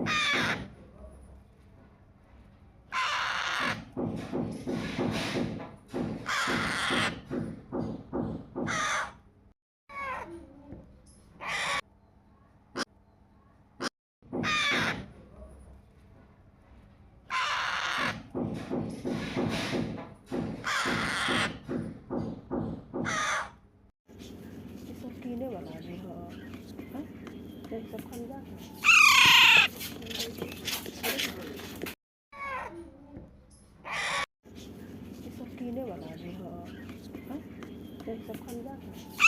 It's okay na wala di ho. Ah, there's a conduct. It's okay na wala di ho. Ah, there's a conduct.